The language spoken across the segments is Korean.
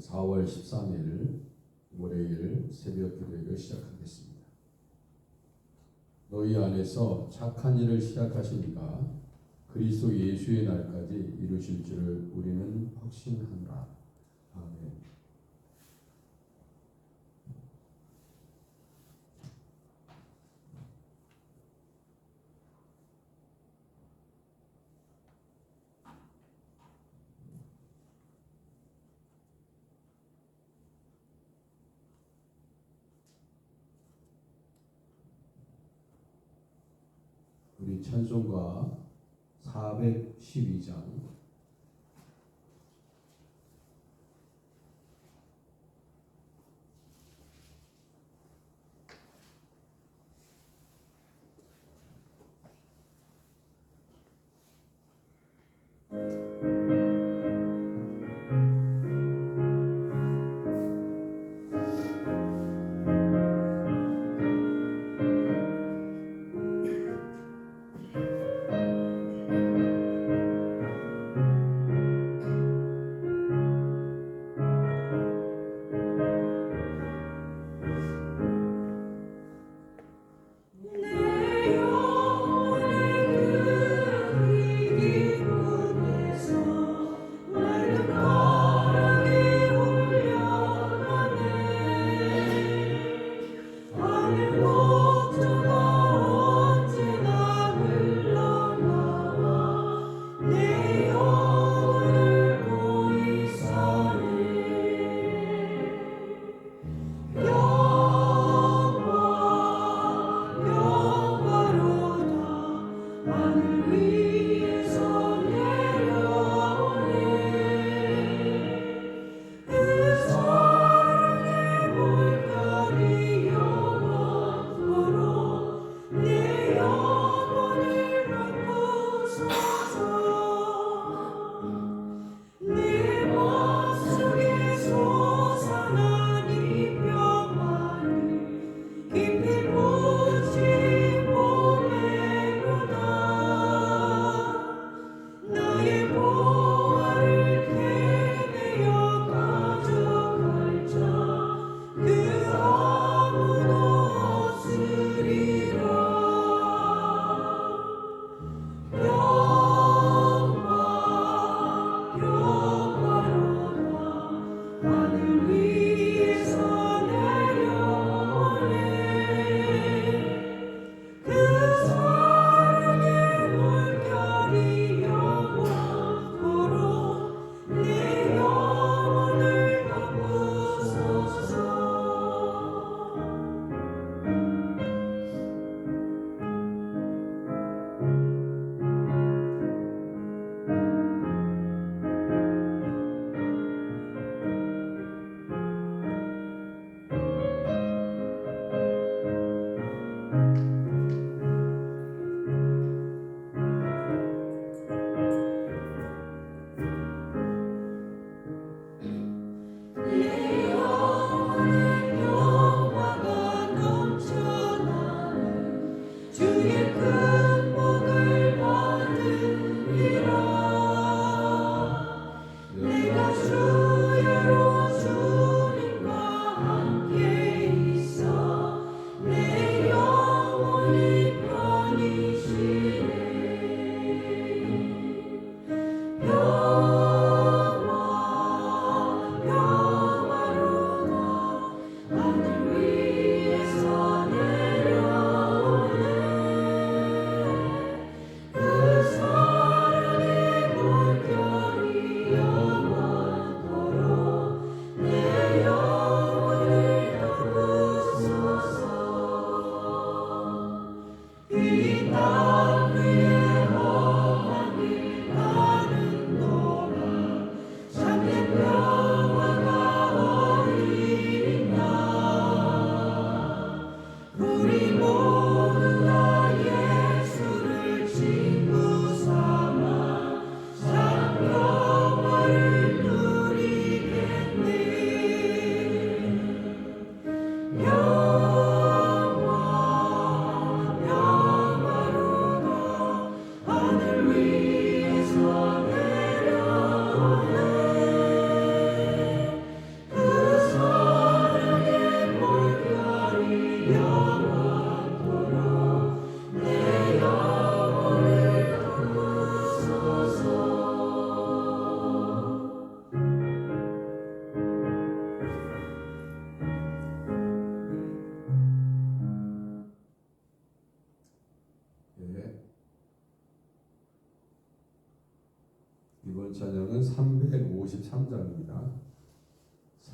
4월 13일 월요일 새벽 기도회를 시작하겠습니다. 너희 안에서 착한 일을 시작하시니까 그리스도 예수의 날까지 이루실 줄을 우리는 확신하노라. 아멘. 우리 찬송가 412장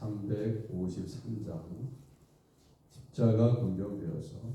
353장 십자가 긍정되어서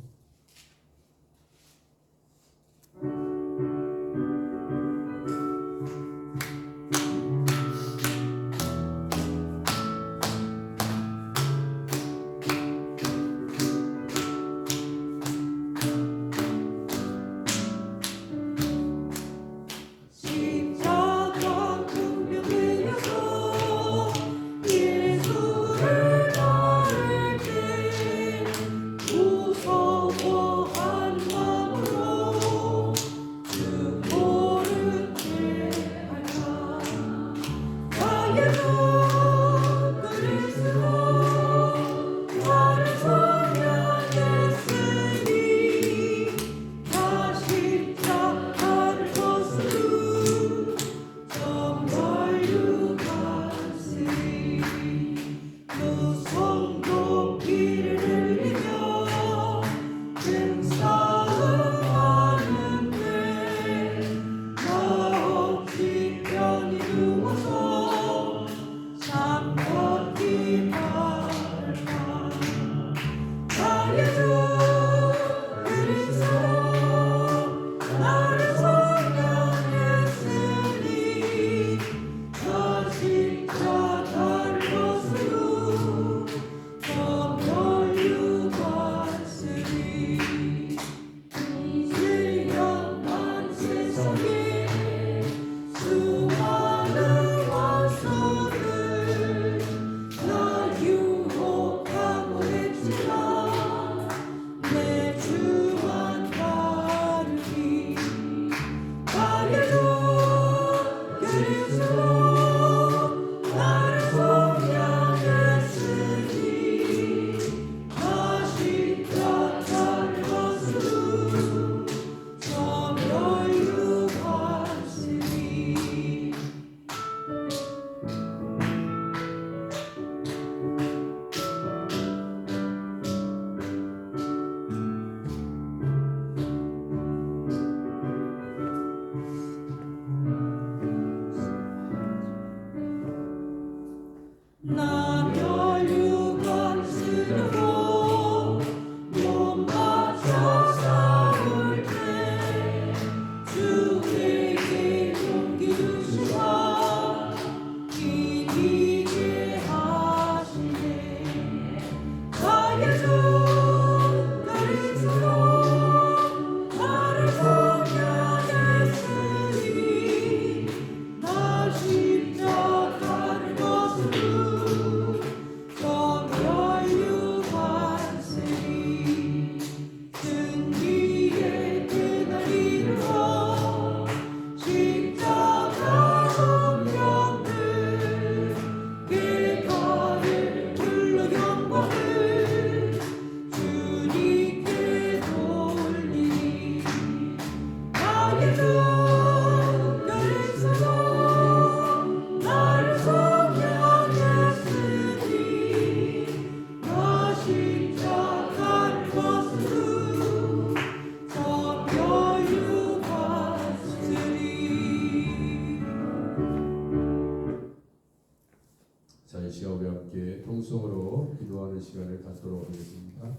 이 시간 우리 함께 통성으로 기도하는 시간을 갖도록 하겠습니다.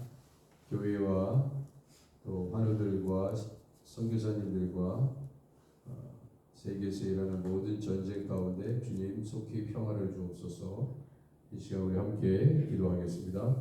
교회와 또 환우들과 선교사님들과 세계에서 일어나는 모든 전쟁 가운데 주님 속히 평화를 주옵소서. 이 시간 우리 함께 기도하겠습니다.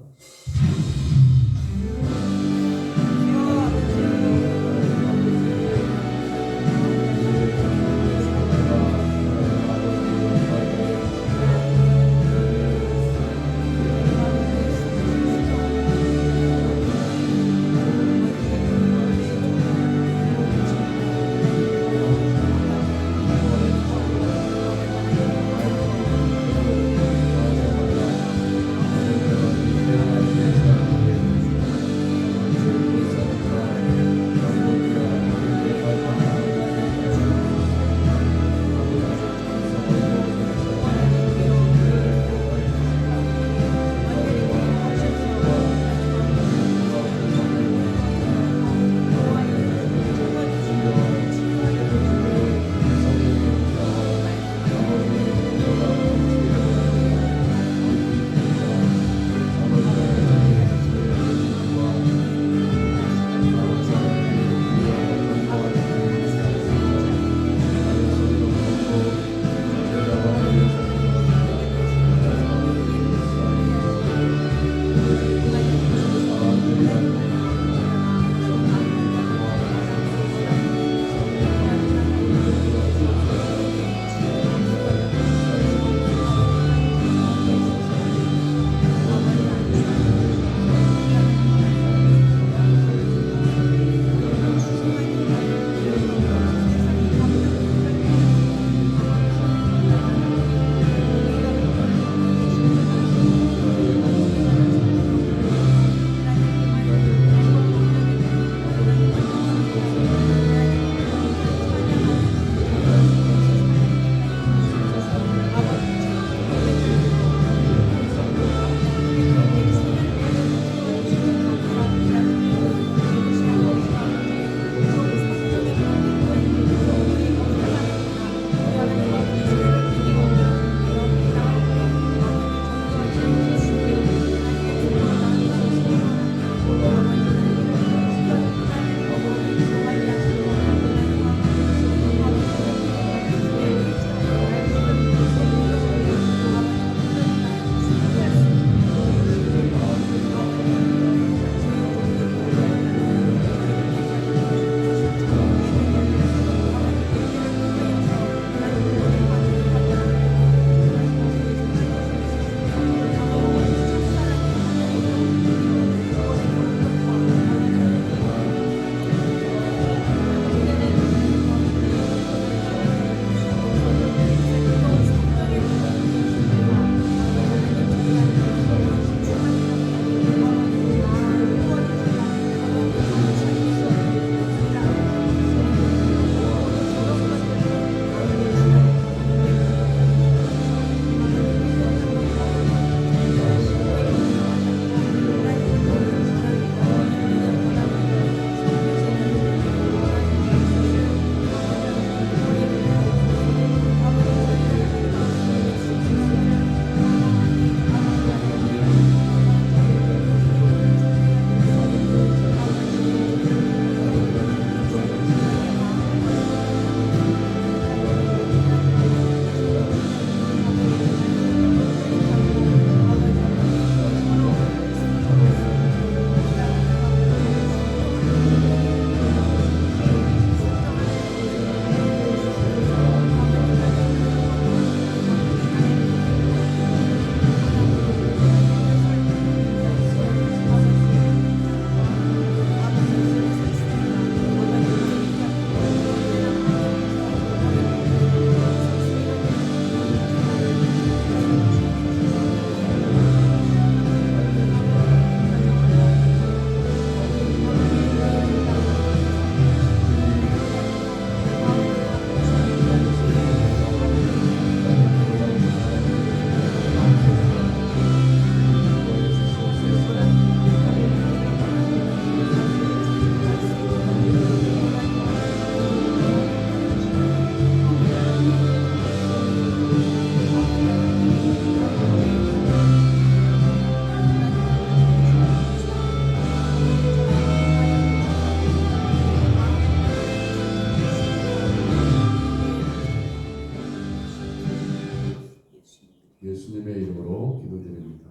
예수님의 이름으로 기도드립니다.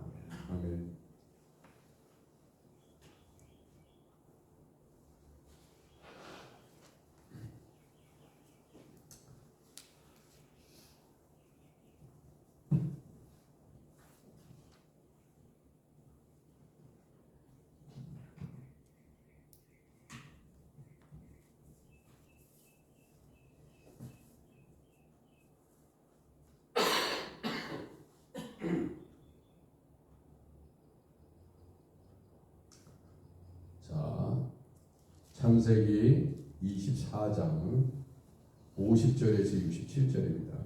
아멘. 자, 창세기 24장 50절에서 67절입니다.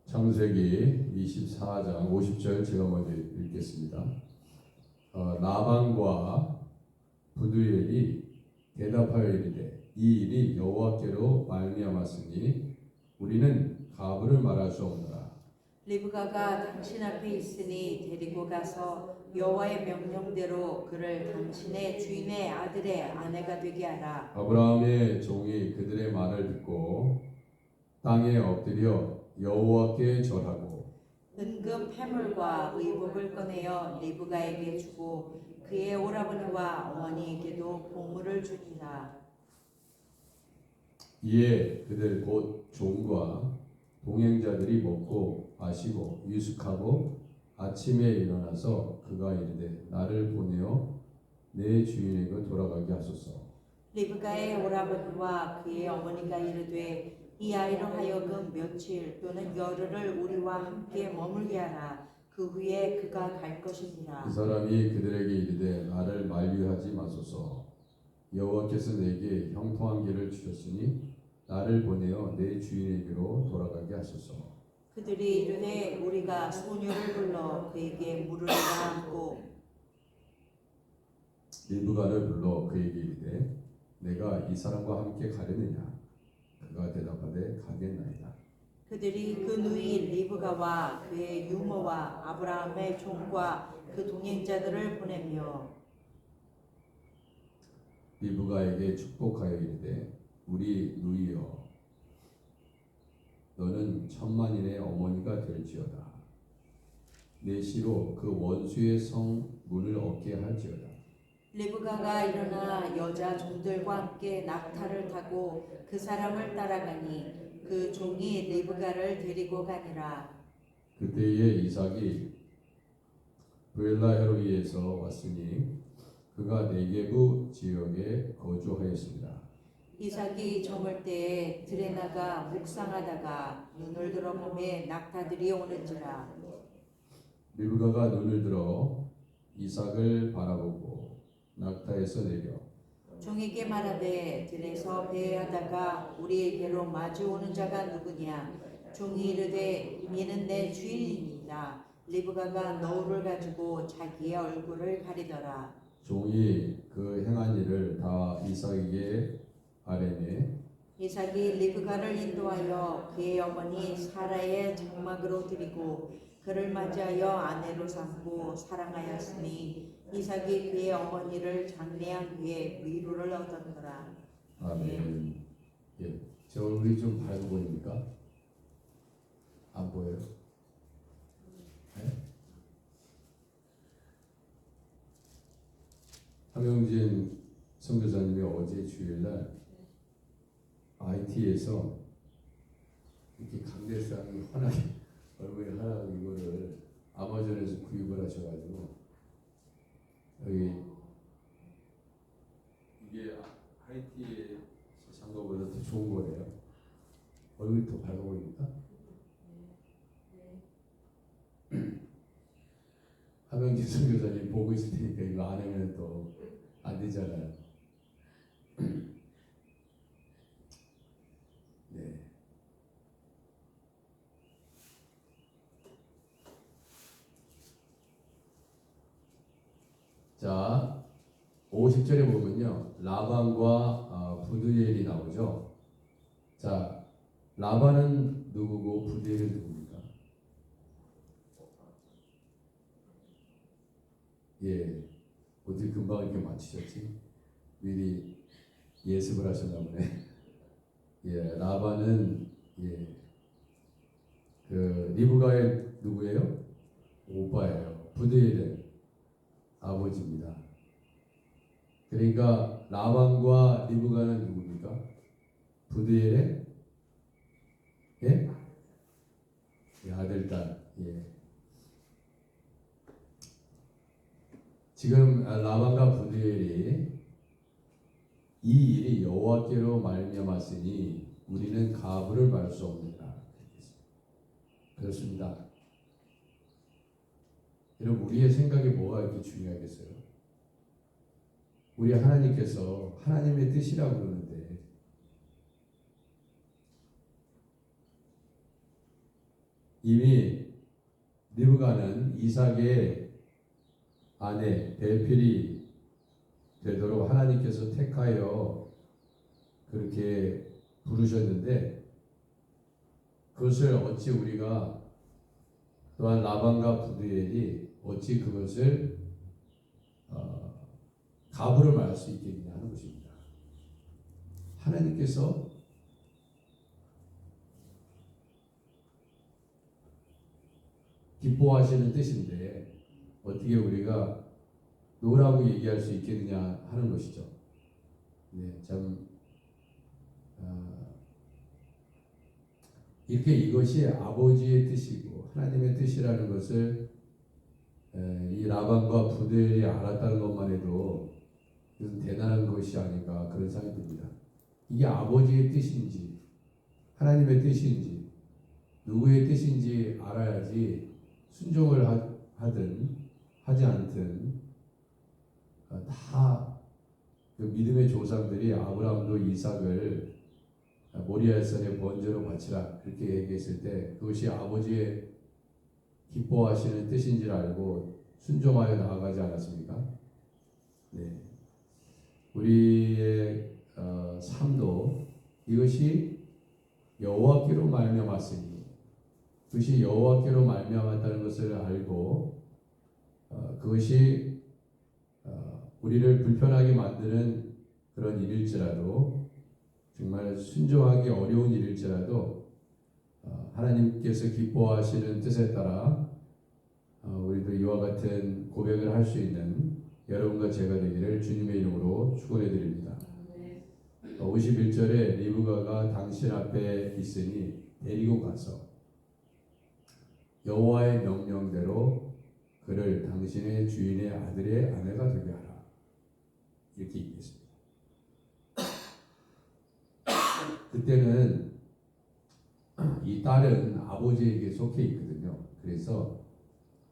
창세기 24장 50절 제가 먼저 읽겠습니다. 라반과 부두엘이 대답하여 이르되 이 일이 여호와께로 말미암았으니 우리는 가브를 말할 수 없노라. 리브가가 당신 앞에 있으니 데리고 가서 여호와의 명령대로 그를 당신의 주인의 아들의 아내가 되게 하라. 아브라함의 종이 그들의 말을 듣고 땅에 엎드려 여호와께 절하고 은금 패물과 의복을 꺼내어 리브가에게 주고 그의 오라버니와 어머니에게도 보물을 주니라. 이에 그들 곧 종과 동행자들이 먹고 마시고 유숙하고 아침에 일어나서 그가 이르되 나를 보내어 내 주인에게 돌아가게 하소서. 리브가의 오라버니와 그의 어머니가 이르되 이 아이로 하여금 며칠 또는 열흘을 우리와 함께 머물게 하라. 그 후에 그가 갈 것이니라. 그 사람이 그들에게 이르되 나를 만류하지 마소서. 여호와께서 내게 형통한 길을 주셨으니 나를 보내어 내 주인에게로 돌아가게 하소서. 그들이 이르되 우리가 소녀를 불러 그에게 물을 담고 리브가를 불러 그에게 이르되 내가 이 사람과 함께 가려느냐. 그가 대답하되 가겠나이다. 그들이 그 누이 리브가와 그의 유모와 아브라함의 종과 그 동행자들을 보내며 리브가에게 축복하여 이르되 우리 누이여 너는 천만인의 어머니가 될지어다. 내 시로 그 원수의 성 문을 얻게 할지어다. 리브가가 일어나 여자 종들과 함께 낙타를 타고 그 사람을 따라가니 그 종이 리브가를 데리고 가니라. 그때에 이삭이 브엘라헤로이에서 왔으니 그가 네게부 지역에 거주하였습니다. 이삭이 저물 때에 들에 나가 묵상하다가 눈을 들어 보매 낙타들이 오는지라. 리브가가 눈을 들어 이삭을 바라보고 낙타에서 내려 종에게 말하되 들에서 배회하다가 우리에게로 마주오는 자가 누구냐. 종이 이르되 이는 내 주인이니라. 리브가가 너울을 가지고 자기의 얼굴을 가리더라. 종이 그 행한 일을 다 이삭에게 아뢰매 이삭이 리브가를 인도하여 그의 어머니 사라의 장막으로 드리고 그를 맞이하여 아내로 삼고 사랑하였으니 이삭이 그의 어머니를 장례한 후에 위로를 얻었더라. 아멘. 예, 제 얼굴이 좀 밝아 보입니까? 안 보여요? 네? 함영진 선교사님이 어제 주일날 IT에서 이렇게 강대상이 환하게 얼굴이 환하게 이거를 아마존에서 구입을 하셔가지고 여기 이게 IT의 장거보다 더 좋은 거예요. 얼굴이 더 밝아 보입니까? 함영진 선교사님 보고 있을 테니까 이거 안 하면 또 안 되잖아요. 네. 자, 50절에 보면요. 라반과 부두엘이 나오죠. 자, 라반은 누구고 부디엘은 누굽니까? 예, 어떻게 금방 이렇게 맞히셨지? 미리 예습을 하셨나 보네. 예, 라반은 예, 그 리브가의 누구예요? 오빠예요. 부디엘은 아버지입니다. 그러니까 라반과 리브가는 누굽니까? 부디엘의 예? 예, 아들, 딸. 예. 지금 라반과 부디엘이 이 일이 여호와께로 말미암았으니 우리는 가부를 말 수 없느니라. 그렇습니다. 여러분, 우리의 생각이 뭐가 이렇게 중요하겠어요? 우리 하나님께서 하나님의 뜻이라고 그러는데 이미 리브가는 이삭의 아내 벨필이 되도록 하나님께서 택하여 그렇게 부르셨는데 그것을 어찌 우리가 또한 라반과 부두엘이 어찌 그것을 가부를 말할 수 있겠느냐 하는 것입니다. 하나님께서 기뻐하시는 뜻인데 어떻게 우리가 노라고 얘기할 수 있겠느냐 하는 것이죠. 네, 참 이렇게 이것이 아버지의 뜻이고 하나님의 뜻이라는 것을 이 라반과 부들이 알았다는 것만 해도 대단한 것이 아닌가 그런 생각이 듭니다. 이게 아버지의 뜻인지 하나님의 뜻인지 누구의 뜻인지 알아야지 순종을 하든 하지 않든 다 그 믿음의 조상들이 아브라함도 이삭을 모리아산의 번제로 바치라 그렇게 얘기했을 때 그것이 아버지의 기뻐하시는 뜻인지를 알고 순종하여 나아가지 않았습니까? 네. 우리의 삶도 이것이 여호와께로 말미암았으니 그것이 여호와께로 말미암았다는 것을 알고 그것이 우리를 불편하게 만드는 그런 일일지라도 정말 순종하기 어려운 일일지라도 하나님께서 기뻐하시는 뜻에 따라 우리도 이와 같은 고백을 할 수 있는 여러분과 제가 되기를 주님의 이름으로 축원해 드립니다. 51절에 리브가가 당신 앞에 있으니 데리고 가서 여호와의 명령대로 그를 당신의 주인의 아들의 아내가 되게 하라. 이렇게 얘기했습니다. 그때는 이 딸은 아버지에게 속해 있거든요. 그래서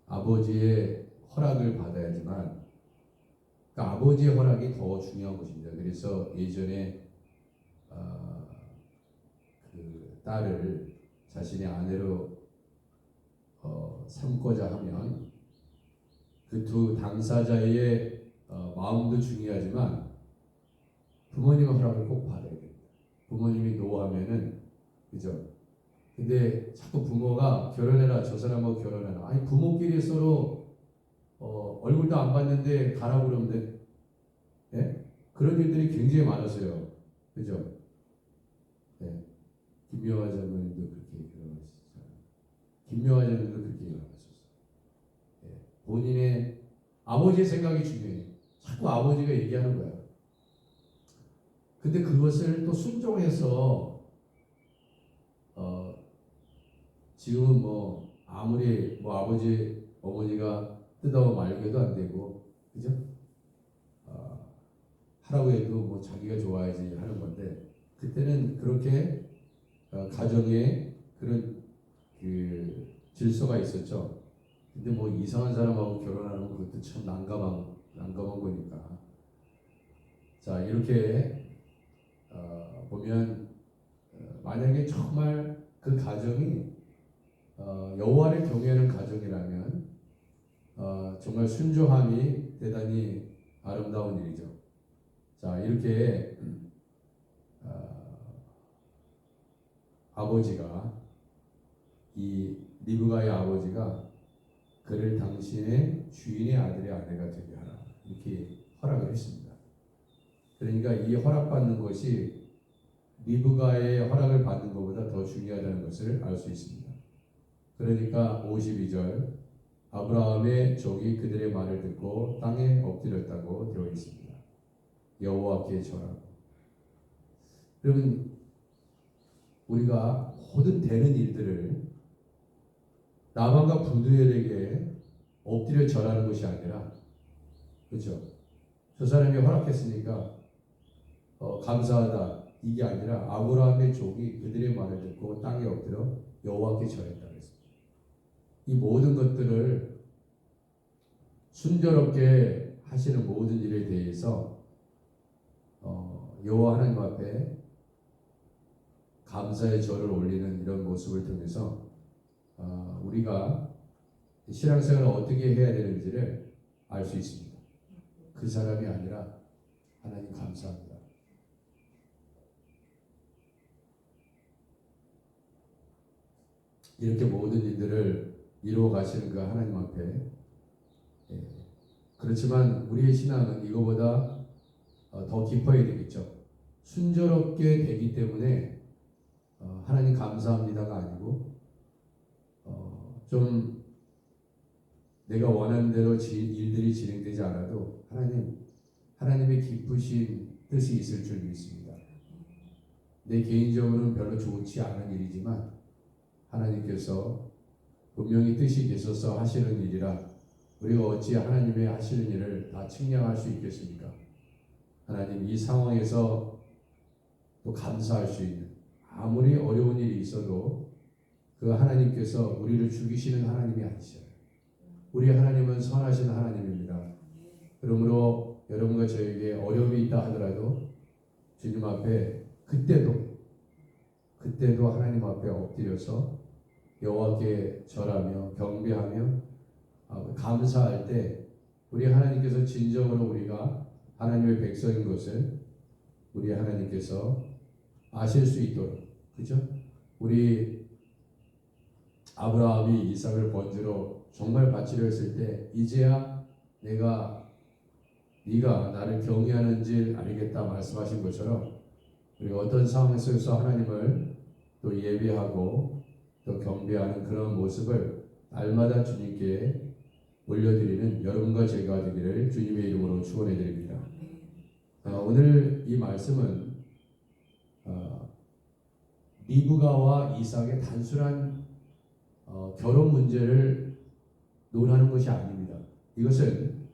아버지의 허락을 받아야지만 그러니까 아버지의 허락이 더 중요한 것입니다. 그래서 예전에 그 딸을 자신의 아내로 삼고자 하면 그 두 당사자의 마음도 중요하지만 부모님의 허락을 꼭 받아야 됩니다. 부모님이 노하면은 그죠? 근데 자꾸 부모가 결혼해라 저 사람하고 결혼해라 아니 부모끼리 서로 얼굴도 안 봤는데 가라고 그러면 돼? 예? 그런 일들이 굉장히 많았어요. 그죠? 네. 김명화 장로님도 그렇게 결혼하셨어요. 김명화 장로님도 그렇게 결혼하셨어요. 예. 본인의 아버지의 생각이 중요해요. 자꾸 아버지가 얘기하는 거야. 근데 그것을 또 순종해서 지금은 뭐 아무리 뭐 아버지 어머니가 뜯어 말려도 안 되고 그죠? 하라고 해도 뭐 자기가 좋아야지 하는 건데 그때는 그렇게 가정에 그런 그 질서가 있었죠. 근데 뭐 이상한 사람하고 결혼하는 것도 참 난감한 거니까. 자 이렇게 보면 만약에 정말 그 가정이 여호와를 경외하는 가정이라면 정말 순종함이 대단히 아름다운 일이죠. 자 이렇게 아버지가 이 리브가의 아버지가 그를 당신의 주인의 아들의 아내가 되게 하라 이렇게 허락을 했습니다. 그러니까 이 허락받는 것이 리브가의 허락을 받는 것보다 더 중요하다는 것을 알 수 있습니다. 그러니까 52절 아브라함의 종이 그들의 말을 듣고 땅에 엎드렸다고 되어 있습니다. 여호와께 절하고. 여러분 우리가 모든 되는 일들을 나만과 부두엘에게 엎드려 절하는 것이 아니라 그렇죠? 저 사람이 허락했으니까 감사하다 이게 아니라 아브라함의 종이 그들의 말을 듣고 땅에 엎드려 여호와께 절했다 그랬습니다. 이 모든 것들을 순조롭게 하시는 모든 일에 대해서 여호와 하나님 앞에 감사의 절을 올리는 이런 모습을 통해서 우리가 신앙생활을 어떻게 해야 되는지를 알 수 있습니다. 그 사람이 아니라 하나님 감사합니다. 이렇게 모든 일들을 이루어 가시는 그 하나님 앞에 그렇지만 우리의 신앙은 이거보다 더 깊어야 되겠죠. 순조롭게 되기 때문에 하나님 감사합니다가 아니고 좀 내가 원하는 대로 일들이 진행되지 않아도 하나님의 기쁘신 뜻이 있을 줄 믿습니다. 내 개인적으로는 별로 좋지 않은 일이지만 하나님께서 분명히 뜻이 계셔서 하시는 일이라 우리가 어찌 하나님의 하시는 일을 다 측량할 수 있겠습니까? 하나님 이 상황에서 또 감사할 수 있는 아무리 어려운 일이 있어도 그 하나님께서 우리를 죽이시는 하나님이 아니셔요. 우리 하나님은 선하신 하나님입니다. 그러므로 여러분과 저에게 어려움이 있다 하더라도 주님 앞에 그때도 하나님 앞에 엎드려서 여호와께 절하며 경배하며 감사할 때 우리 하나님께서 진정으로 우리가 하나님의 백성인 것을 우리 하나님께서 아실 수 있도록 그죠? 우리 아브라함이 이삭을 번제로 정말 바치려 했을 때 이제야 네가 나를 경외하는 줄 알겠다 말씀하신 것처럼 우리가 어떤 상황 속에서 하나님을 또 예배하고 또 경배하는 그런 모습을 날마다 주님께 올려드리는 여러분과 제가 되기를 주님의 이름으로 축원해 드립니다. 오늘 이 말씀은 리브가와 이삭의 단순한 결혼 문제를 논하는 것이 아닙니다. 이것은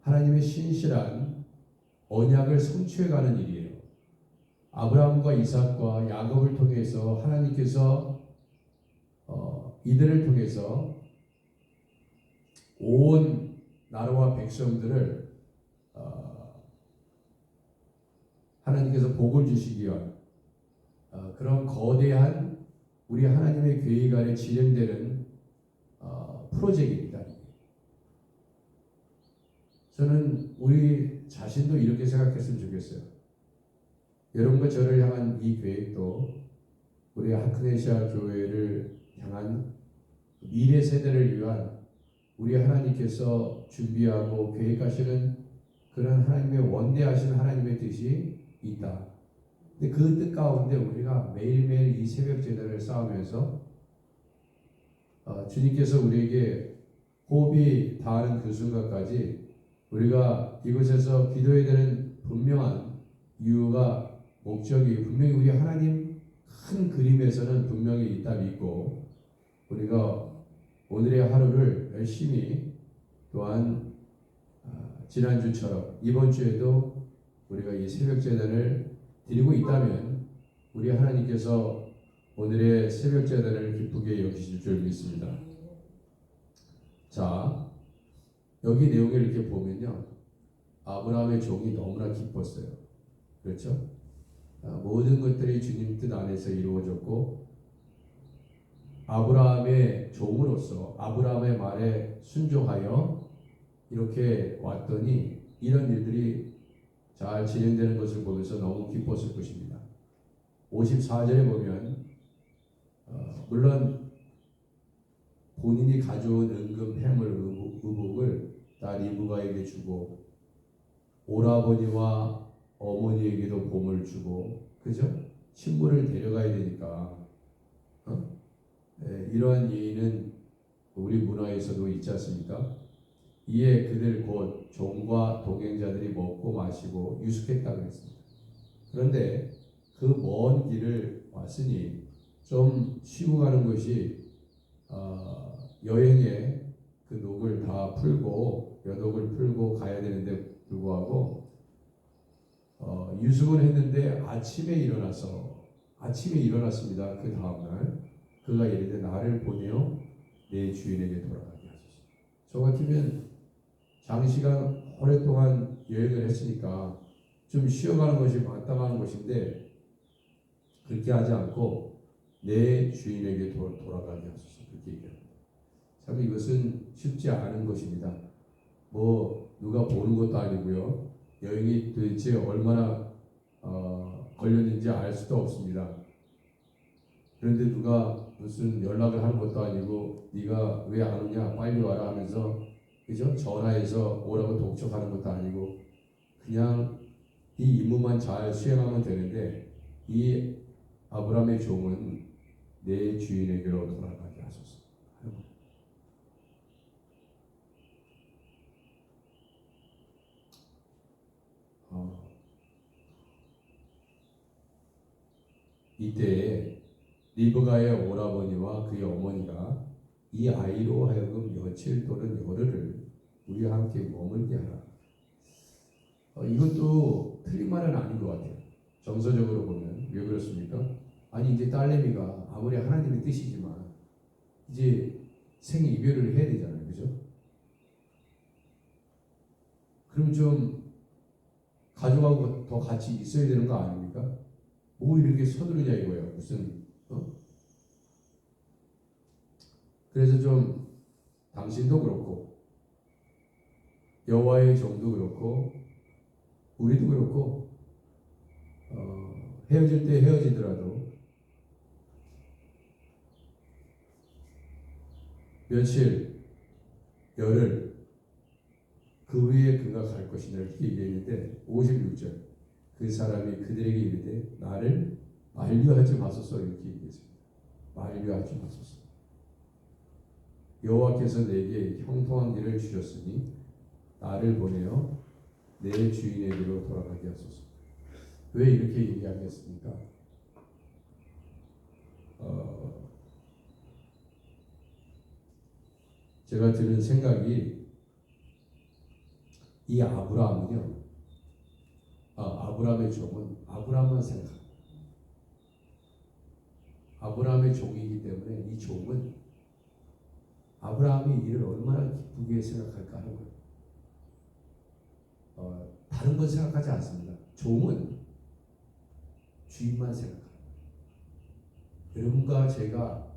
하나님의 신실한 언약을 성취해가는 일이에요. 아브라함과 이삭과 야곱을 통해서 하나님께서 이들을 통해서 온 나라와 백성들을 하나님께서 복을 주시기 위한 그런 거대한 우리 하나님의 계획 아래 진행되는 프로젝트입니다. 저는 우리 자신도 이렇게 생각했으면 좋겠어요. 여러분과 저를 향한 이 계획도 우리 하크네시아 교회를 향한 미래 세대를 위한 우리 하나님께서 준비하고 계획하시는 그런 하나님의 원대하신 하나님의 뜻이 있다. 근데 그 뜻 가운데 우리가 매일매일 이 새벽 제단을 쌓으면서 주님께서 우리에게 호흡이 닿는 그 순간까지 우리가 이곳에서 기도해야 되는 분명한 이유가 목적이 분명히 우리 하나님 큰 그림에서는 분명히 있다 믿고 우리가 오늘의 하루를 열심히 또한 지난주처럼 이번 주에도 우리가 이 새벽 제단을 드리고 있다면 우리 하나님께서 오늘의 새벽 제단을 기쁘게 여기실 줄 믿습니다. 자, 여기 내용을 이렇게 보면요, 아브라함의 종이 너무나 기뻤어요. 그렇죠? 모든 것들이 주님 뜻 안에서 이루어졌고 아브라함의 종으로서 아브라함의 말에 순종하여 이렇게 왔더니 이런 일들이 잘 진행되는 것을 보면서 너무 기뻤을 것입니다. 54절에 보면 물론 본인이 가져온 은금 폐물 의복을 다 리브가에게 주고 오라버니와 어머니에게도 보물 주고 그죠? 신부를 데려가야 되니까 이러한 예의는 우리 문화에서도 있지 않습니까? 이에 그들 곧 종과 동행자들이 먹고 마시고 유숙했다 그랬습니다. 그런데 그 먼 길을 왔으니 좀 쉬고 가는 것이 여행의 그 녹을 다 풀고 여독을 풀고 가야 되는데 불구하고 유숙을 했는데 아침에 일어났습니다. 그 다음날 그가 이르되 나를 보내어 내 주인에게 돌아가게 하소서. 저 같으면 장시간 오랫동안 여행을 했으니까 좀 쉬어가는 것이 마땅한 것인데 그렇게 하지 않고 내 주인에게 돌아가게 하소서 그렇게 얘기합니다. 참 이것은 쉽지 않은 것입니다. 뭐 누가 보는 것도 아니고요. 여행이 도대체 얼마나 걸렸는지 알 수도 없습니다. 그런데 누가 무슨 연락을 하는 것도 아니고 네가 왜 안 오냐 빨리 와라 하면서 그죠? 전화해서 오라고 독촉하는 것도 아니고 그냥 이 임무만 잘 수행하면 되는데 이 아브라함의 종은 내 주인에게로 돌아가게 하소서. 이때에 리브가의 오라버니와 그의 어머니가 이 아이로 하여금 며칠 또는 열흘을 우리와 함께 머물게 하라. 이것도 틀린 말은 아닌 것 같아요. 정서적으로 보면 왜 그렇습니까? 아니 이제 딸내미가 아무리 하나님의 뜻이지만 이제 생이별을 해야 되잖아요, 그죠? 그럼 좀 가족하고 더 같이 있어야 되는 거 아닙니까? 뭐 이렇게 서두르냐 이거예요. 무슨 그래서 좀 당신도 그렇고 여호와의 종도 그렇고 우리도 그렇고 헤어질 때 헤어지더라도 며칠 열흘 그 위에 그가 갈 것이다 이렇게 얘기했는데 56절 그 사람이 그들에게 이르되 나를 만류하지 마소서 이렇게 얘기했습니다. 만류하지 마소서. 여호와께서 내게 형통한 길을 주셨으니 나를 보내어 내 주인에게로 돌아가게 하소서. 왜 이렇게 얘기하겠습니까? 제가 드는 생각이 이 아브라함은요, 아브라함의 종은 아브라함만 생각합니다. 아브라함의 종이기 때문에 이 종은 아브라함이 이를 얼마나 기쁘게 생각할까 하는 거예요. 다른 건 생각하지 않습니다. 종은 주인만 생각합니다. 여러분과 제가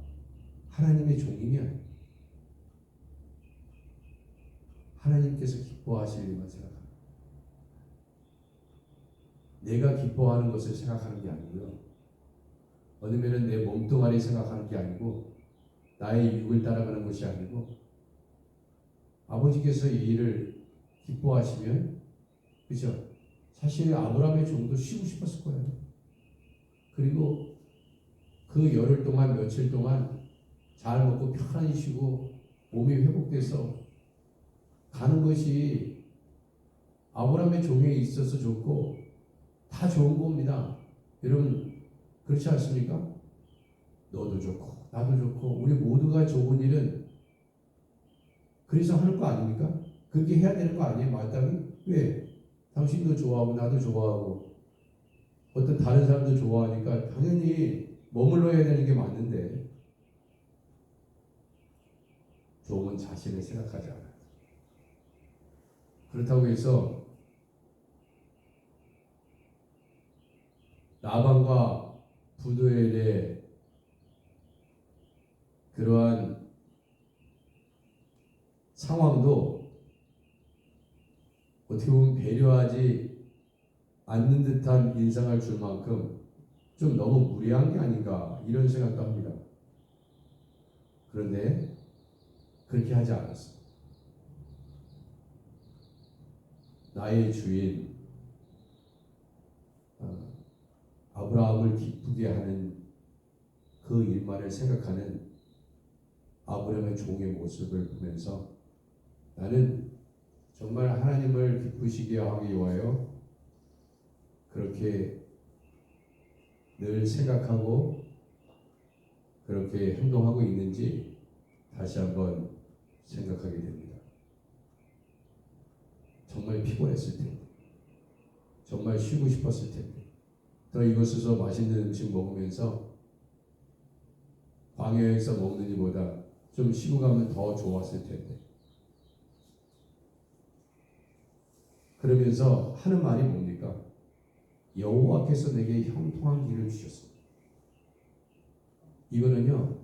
하나님의 종이면 하나님께서 기뻐하실 일만 생각합니다. 내가 기뻐하는 것을 생각하는 게 아니고요. 어느면은 내 몸뚱아리 생각하는 게 아니고 나의 육을 따라가는 것이 아니고 아버지께서 이 일을 기뻐하시면 그죠? 사실 아브라함의 종도 쉬고 싶었을 거예요. 그리고 그 열흘 동안 며칠 동안 잘 먹고 편안히 쉬고 몸이 회복돼서 가는 것이 아브라함의 종에 있어서 좋고 다 좋은 겁니다. 여러분 그렇지 않습니까? 너도 좋고 나도 좋고 우리 모두가 좋은 일은 그래서 하는 거 아닙니까? 그렇게 해야 되는 거 아니에요? 마땅히? 왜? 당신도 좋아하고 나도 좋아하고 어떤 다른 사람도 좋아하니까 당연히 머물러야 되는 게 맞는데 종은 자신을 생각하지 않아요. 그렇다고 해서 라반과 부두엘의 그러한 상황도 어떻게 보면 배려하지 않는 듯한 인상을 줄 만큼 좀 너무 무례한 게 아닌가 이런 생각도 합니다. 그런데 그렇게 하지 않았어. 나의 주인 아브라함을 기쁘게 하는 그 일만을 생각하는 아브라함의 종의 모습을 보면서 나는 정말 하나님을 기쁘시게 하기 위하여 그렇게 늘 생각하고 그렇게 행동하고 있는지 다시 한번 생각하게 됩니다. 정말 피곤했을 텐데, 정말 쉬고 싶었을 텐데, 더 이곳에서 맛있는 음식 먹으면서 광야에서 먹는 이보다 좀 쉬고 가면 더 좋았을 텐데. 그러면서 하는 말이 뭡니까? 여호와께서 내게 형통한 길을 주셨습니다. 이거는요,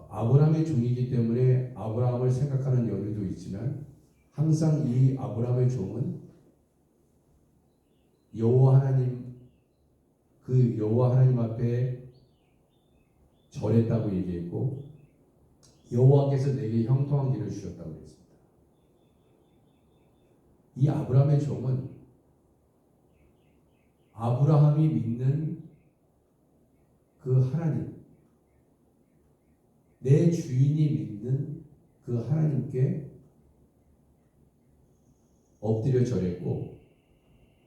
아브라함의 종이기 때문에 아브라함을 생각하는 여유도 있지만 항상 이 아브라함의 종은 여호와 하나님, 그 여호와 하나님 앞에 절했다고 얘기했고 여호와께서 내게 형통한 길을 주셨다고 했습니다. 이 아브라함의 종은 아브라함이 믿는 그 하나님, 내 주인이 믿는 그 하나님께 엎드려 절했고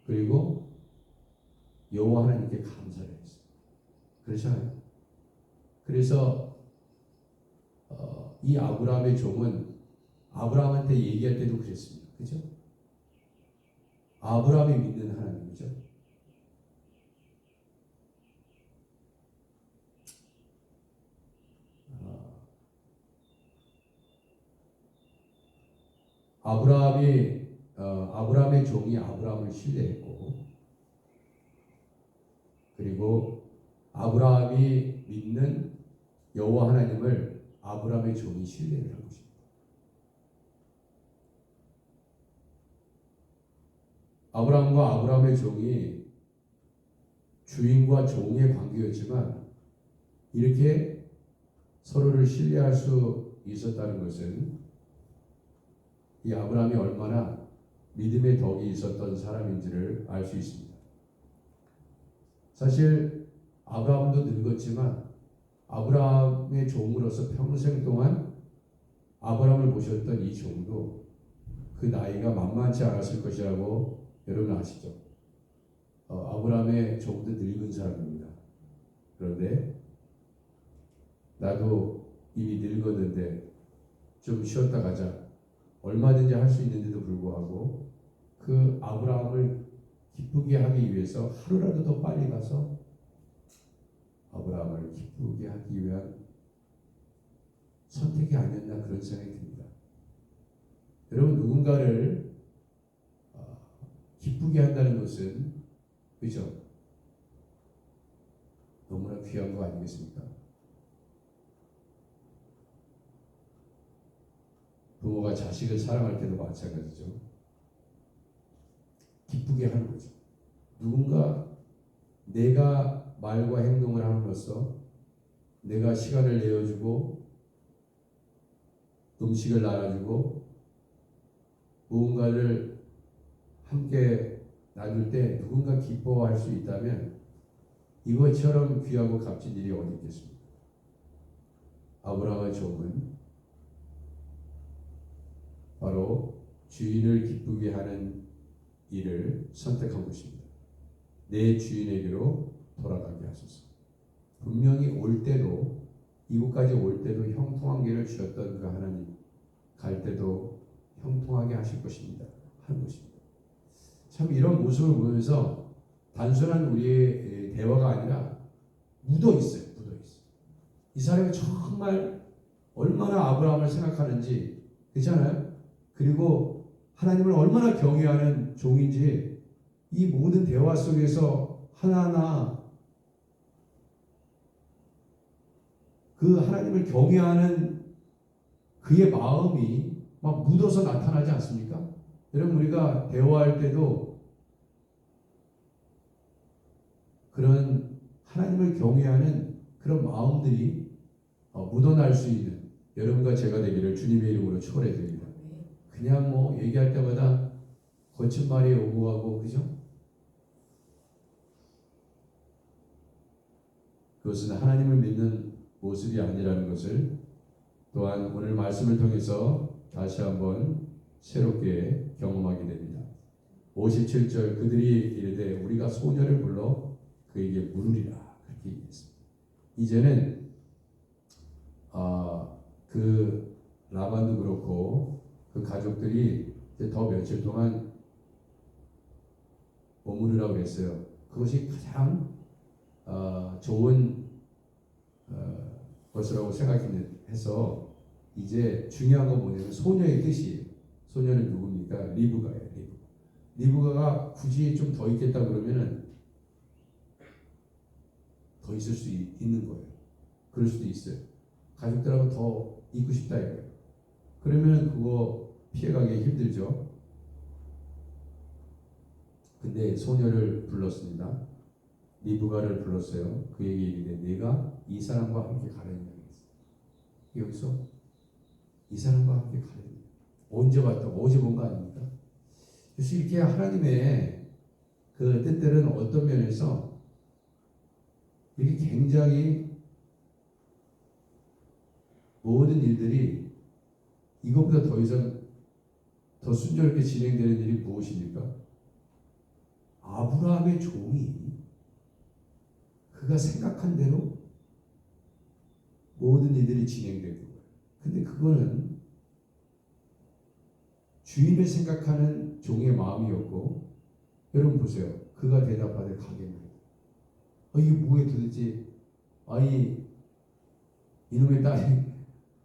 그리고 여호와 하나님께 감사를 했습니다. 그렇잖아요. 그래서 이 아브라함의 종은 아브라함한테 얘기할 때도 그랬습니다. 그죠? 아브라함이 믿는 하나님이죠. 아브라함의 종이 아브라함을 신뢰했고 그리고 아브라함이 믿는 여호와 하나님을 아브라함의 종이 신뢰를 한 것입니다. 아브라함과 아브라함의 종이 주인과 종의 관계였지만 이렇게 서로를 신뢰할 수 있었다는 것은 이 아브라함이 얼마나 믿음의 덕이 있었던 사람인지를 알 수 있습니다. 사실 아브라함도 늙었지만 아브라함의 종으로서 평생 동안 아브라함을 모셨던 이 종도 그 나이가 만만치 않았을 것이라고 여러분 아시죠? 아브라함의 종도 늙은 사람입니다. 그런데 나도 이미 늙었는데 좀 쉬었다 가자. 얼마든지 할 수 있는데도 불구하고 그 아브라함을 기쁘게 하기 위해서 하루라도 더 빨리 가서 아브라함을 기쁘게 하기 위한 선택이 아니었나 그런 생각이 듭니다. 여러분 누군가를 기쁘게 한다는 것은 그죠? 너무나 귀한 거 아니겠습니까? 부모가 자식을 사랑할 때도 마찬가지죠. 기쁘게 하는 거죠. 누군가 내가 말과 행동을 함으로써 내가 시간을 내어주고 음식을 나눠주고 무언가를 함께 나눌 때 누군가 기뻐할 수 있다면 이것처럼 귀하고 값진 일이 어디 있겠습니까? 아브라함의 종은 바로 주인을 기쁘게 하는 일을 선택한 것입니다. 내 주인에게로 돌아가게 하소서. 분명히 올 때도 이곳까지 올 때도 형통한 길을 주셨던 그 하나님 갈 때도 형통하게 하실 것입니다. 하는 것입니다. 참 이런 모습을 보면서 단순한 우리의 대화가 아니라 묻어 있어요. 이 사람이 정말 얼마나 아브라함을 생각하는지 그렇잖아요. 그리고 하나님을 얼마나 경외하는 종인지 이 모든 대화 속에서 하나하나 그 하나님을 경외하는 그의 마음이 막 묻어서 나타나지 않습니까? 여러분 우리가 대화할 때도 그런 하나님을 경외하는 그런 마음들이 묻어날 수 있는 여러분과 제가 되기를 주님의 이름으로 축원해드립니다. 그냥 뭐 얘기할 때마다 거친 말이 오고 가고 그죠? 그것은 하나님을 믿는 모습이 아니라는 것을 또한 오늘 말씀을 통해서 다시 한번 새롭게 경험하게 됩니다. 57절 그들이 이르되 우리가 소녀를 불러 그에게 물으리라 그렇게 얘기했습니다. 이제는 그 라반도 그렇고 그 가족들이 이제 더 며칠 동안 머무르라고 했어요. 그것이 가장 좋은 것이라고 생각해서 이제 중요한 건 뭐냐면 소녀의 뜻이에요. 소녀는 누굽니까? 리브가예요. 리브가가 굳이 좀 더 있겠다 그러면은 더 있을 수 있는 거예요. 그럴 수도 있어요. 가족들하고 더 있고 싶다 이거예요. 그러면 그거 피해가기 힘들죠. 근데 소녀를 불렀습니다. 리브가를 불렀어요. 그에게 이르되 내가 이 사람과 함께 가려니라 했어요. 여기서 이 사람과 함께 가려니라. 언제 봤다고? 어제 본 거 아닙니까? 그래서 이렇게 하나님의 그 뜻들은 어떤 면에서 이렇게 굉장히 모든 일들이 이것보다 더 이상 더 순조롭게 진행되는 일이 무엇입니까? 아브라함의 종이 그가 생각한 대로 모든 일들이 진행되는 거예요. 근데 그거는 주인을 생각하는 종의 마음이었고, 여러분 보세요. 그가 대답하되 가겠나이다. 이게 뭐에 도대체, 아니 이놈의 딸이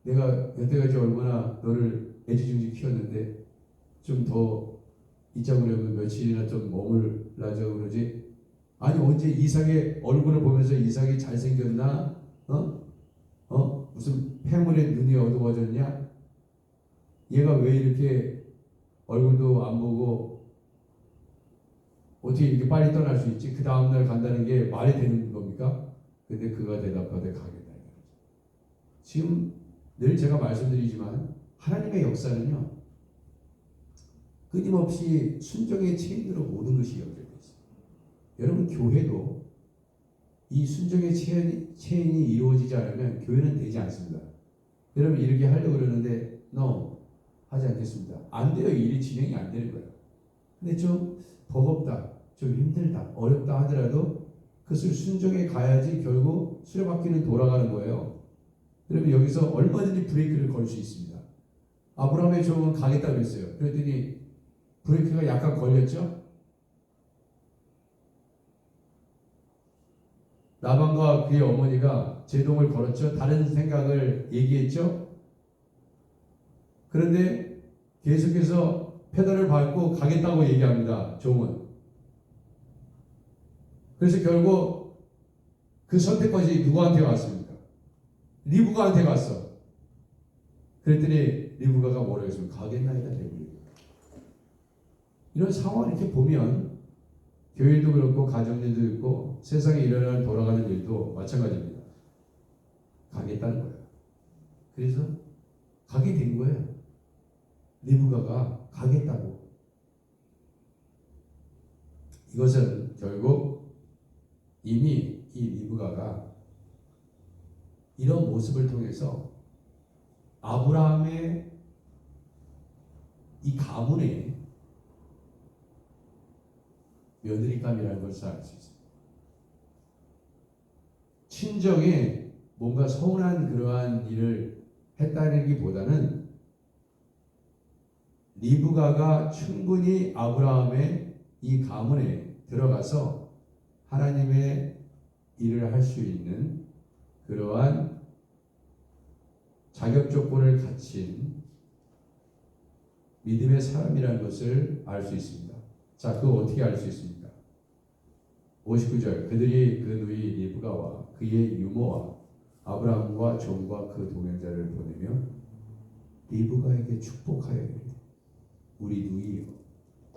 내가 여태까지 얼마나 너를 애지중지 키웠는데 좀 더 잊어보려면 며칠이나 좀 머물라자 그러지. 아니 언제 이삭의 얼굴을 보면서 이삭이 잘생겼나? 무슨 폐물의 눈이 어두워졌냐? 얘가 왜 이렇게 얼굴도 안 보고 어떻게 이렇게 빨리 떠날 수 있지? 그 다음날 간다는 게 말이 되는 겁니까? 근데 그가 대답하되 가겠다. 지금 늘 제가 말씀드리지만 하나님의 역사는요 끊임없이 순종의 체인으로 모든 것이 연결되어 있습니다. 여러분 교회도 이 순종의 체인이 이루어지지 않으면 교회는 되지 않습니다. 여러분 이렇게 하려고 그러는데 no 하지 않겠습니다. 안 돼요. 일이 진행이 안 되는 거예요. 근데 좀 버겁다, 좀 힘들다, 어렵다 하더라도 그것을 순종해 가야지 결국 수레바퀴는 돌아가는 거예요. 여러분 여기서 얼마든지 브레이크를 걸 수 있습니다. 아브라함의 종은 가겠다고 했어요. 그랬더니 브레이크가 약간 걸렸죠? 라반과 그의 어머니가 제동을 걸었죠. 다른 생각을 얘기했죠. 그런데 계속해서 페달을 밟고 가겠다고 얘기합니다. 종은. 그래서 결국 그 선택까지 누구한테 왔습니까? 리브가한테 갔어. 그랬더니 리브가가 뭐라고 했습니까? 가겠나이다 대부분. 이런 상황을 이렇게 보면 교회도 그렇고 가정일도 있고 세상에 일어나는 돌아가는 일도 마찬가지입니다. 가겠다는 거예요. 그래서 가게 된 거예요. 리브가가 가겠다고. 이것은 결국 이미 이 리브가가 이런 모습을 통해서 아브라함의 이 가문의 며느리감이라는 것을 알 수 있습니다. 친정에 뭔가 서운한 그러한 일을 했다기보다는 리브가가 충분히 아브라함의 이 가문에 들어가서 하나님의 일을 할 수 있는 그러한 자격 조건을 갖춘 믿음의 사람이라는 것을 알 수 있습니다. 자, 그거 어떻게 알 수 있습니까? 59절 그들이 그 누이 리브가와 그의 유모와 아브라함과 종과 그 동행자를 보내며 리브가에게 축복하여 이르되 우리 누이여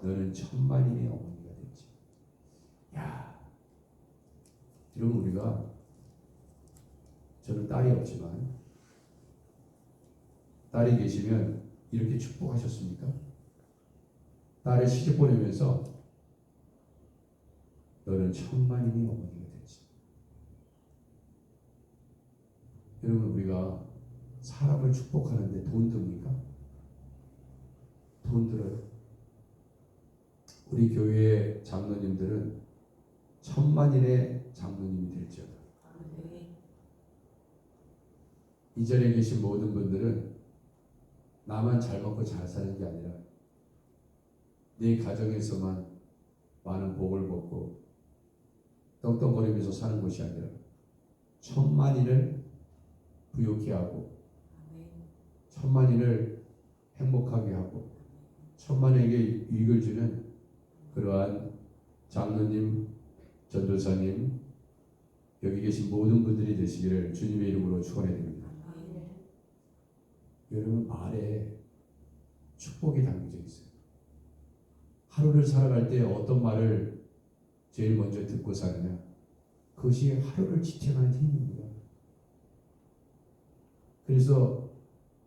너는 천만인의 어머니가 되지. 야, 여러분 우리가 저는 딸이 없지만 딸이 계시면 이렇게 축복하셨습니까? 딸을 시집 보내면서 너는 천만인의 어머니가 되지. 여러분, 우리가 사람을 축복하는데 돈 듭니까? 돈 들어요. 우리 교회의 장로님들은 천만인의 장로님이 될지어다. 이 자리에 계신 모든 분들은 나만 잘 먹고 잘 사는 게 아니라 네 가정에서만 많은 복을 받고 떵떵거리면서 사는 것이 아니라 천만인을 부욕해 하고 천만인을 행복하게 하고 천만에게 유익을 주는 그러한 장로님, 전도사님, 여기 계신 모든 분들이 되시기를 주님의 이름으로 축원해 드립니다. 여러분, 말에 축복이 담겨져 있어요. 하루를 살아갈 때 어떤 말을 제일 먼저 듣고 사느냐, 그것이 하루를 지탱하는 힘입니다. 그래서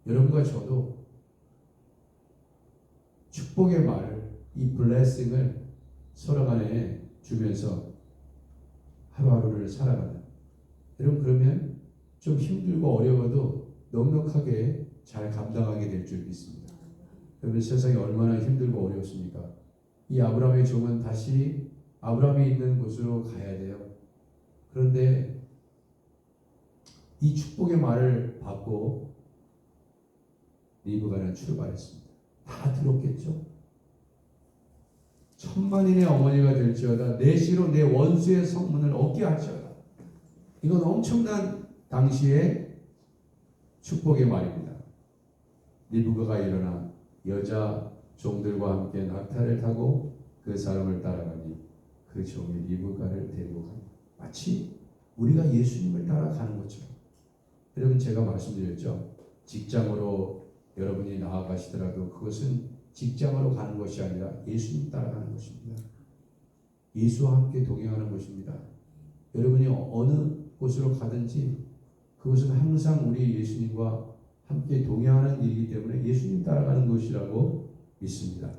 여러분과 저도 축복의 말을, 이 블레싱을 서로 간에 주면서 하루하루를 살아가는, 여러분, 그러면 좀 힘들고 어려워도 넉넉하게 잘 감당하게 될 줄 믿습니다. 여러분, 세상이 얼마나 힘들고 어렵습니까? 이 아브라함의 종은 다시 아브라함이 있는 곳으로 가야 돼요. 그런데 이 축복의 말을 받고 리브가는 출발했습니다. 다 들었겠죠? 천만인의 어머니가 될지어다. 내 씨로 내 원수의 성문을 얻게 할지어다. 이건 엄청난 당시의 축복의 말입니다. 리브가가 일어나 여자 종들과 함께 낙타를 타고 그 사람을 따라가니 그 종이 리브가를 데리고 갑니다. 마치 우리가 예수님을 따라가는 것처럼. 여러분, 제가 말씀드렸죠. 직장으로 여러분이 나아가시더라도 그것은 직장으로 가는 것이 아니라 예수님 따라가는 것입니다. 예수와 함께 동행하는 것입니다. 여러분이 어느 곳으로 가든지 그것은 항상 우리 예수님과 함께 동행하는 일이기 때문에 예수님 따라가는 것이라고 믿습니다.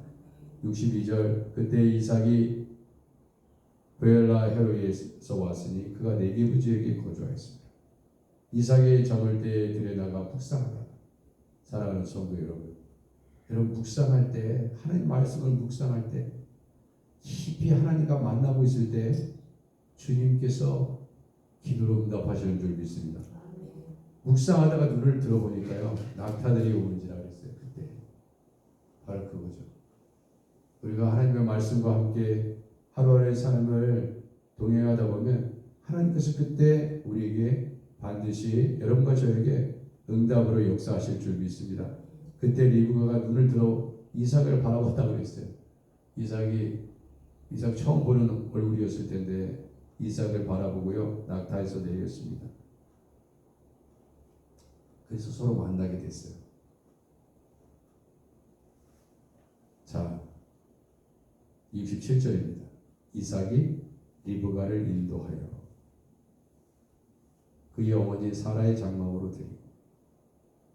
62절, 그때 이삭이 베엘라 헤로이에서 왔으니 그가 네게부지에게 거주하였습니다. 이삭이 저물 때에 들여다가 묵상하다. 사랑하는 성도 여러분, 여러분 묵상할 때, 하나님 말씀을 묵상할 때, 깊이 하나님과 만나고 있을 때 주님께서 기도로 응답하시는 줄 믿습니다. 묵상하다가 눈을 들어보니까요, 낙타들이 오는지라 그랬어요. 그때 바로 그거죠. 우리가 하나님의 말씀과 함께 하루하루의 삶을 동행하다 보면 하나님께서 그때 우리에게 반드시 여러분과 저에게 응답으로 역사하실 줄 믿습니다. 그때 리브가가 눈을 들어 이삭을 바라봤다고 그랬어요. 이삭 처음 보는 얼굴이었을 텐데 이삭을 바라보고요, 낙타에서 내렸습니다. 그래서 서로 만나게 됐어요. 자, 67절입니다. 이삭이 리브가를 인도하여 그의 어머니 사라의 장막으로 데리고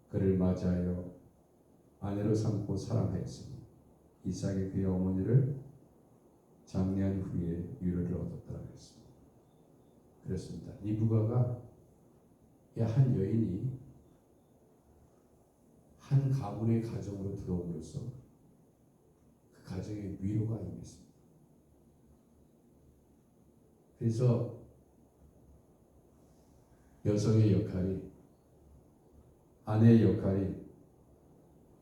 그를 맞이하여 아내로 삼고 사랑하였으니 이삭이 그의 어머니를 장례한 후에 유로를 얻었다고 했습니다. 그렇습니다. 리브가가 한 여인이 한 가문의 가정으로 들어옴으로써 그 가정에 위로가 임했습니다. 그래서 여성의 역할이, 아내의 역할이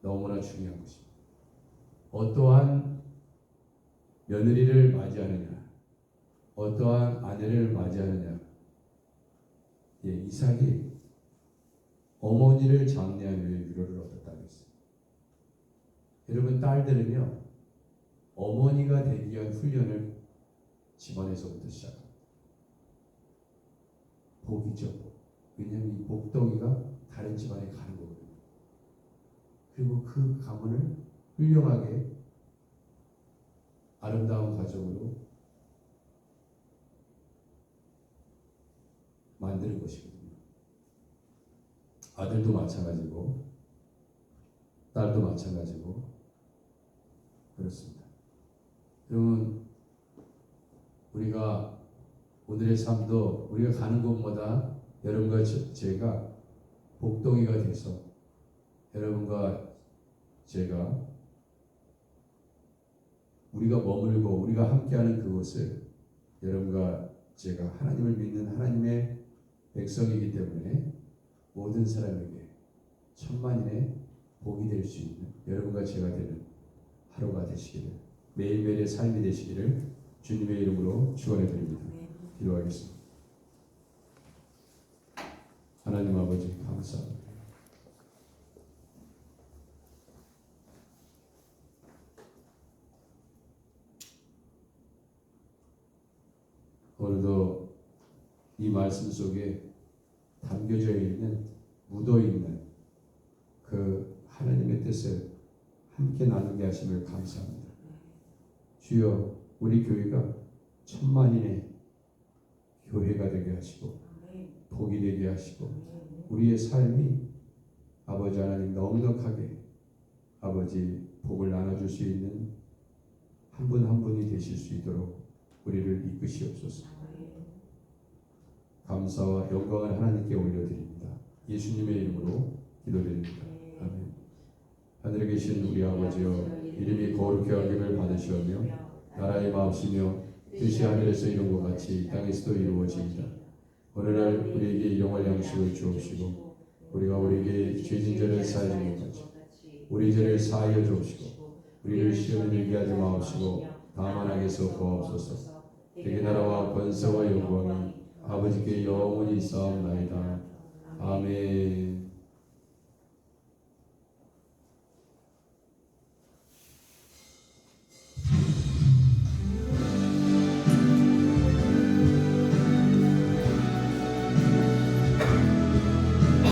너무나 중요한 것입니다. 어떠한 며느리를 맞이하느냐, 어떠한 아내를 맞이하느냐. 이삭이 어머니를 장례한 후에 위로를 얻었다고 했습니다. 여러분, 딸들은요, 어머니가 되기 위한 훈련을 집안에서부터 시작합니다. 복이죠, 복. 왜냐하면 이 복덩이가 다른 집안에 가는 거거든요. 그리고 그 가문을 훌륭하게 아름다운 가정으로 만드는 것이거든요. 아들도 마찬가지고 딸도 마찬가지고 그렇습니다. 그러면 우리가 오늘의 삶도 우리가 가는 곳마다 여러분과 제가 복덩이가 돼서 여러분과 제가 우리가 머물고 우리가 함께하는 그곳을 여러분과 제가 하나님을 믿는 하나님의 백성이기 때문에 모든 사람에게 천만인의 복이 될 수 있는 여러분과 제가 되는 하루가 되시기를 매일매일의 삶이 되시기를 주님의 이름으로 축원해 드립니다. 기도하겠습니다. 하나님 아버지 감사합니다. 오늘도 이 말씀 속에 담겨져 있는 묻어 있는 그 하나님의 뜻을 함께 나누게 하심을 감사합니다. 주여 우리 교회가 천만인의 교회가 되게 하시고 복이 되게 하시고 우리의 삶이 아버지 하나님 넉넉하게 아버지 복을 나눠줄 수 있는 한 분 한 분이 되실 수 있도록 우리를 이끄시옵소서. 감사와 영광을 하나님께 올려드립니다. 예수님의 이름으로 기도드립니다. 아멘. 하늘에 계신 우리 아버지여 이름이 거룩히 여김을 받으시오며 나라의 마음이며 뜻이 하늘에서 이룬 것 같이 땅에서도 이루어지이다. 오늘날 우리에게 일용할 양식을 주옵시고 우리가 우리에게 죄진 자를 사하여 준 것 같이 우리 죄를 사하여 주옵시고 우리를 시험에 들게 하지 마옵시고 다만 악에서 구하옵소서. 대개 나라와 권세와 영광이 아버지께 영원히 있사옵나이다. 아멘.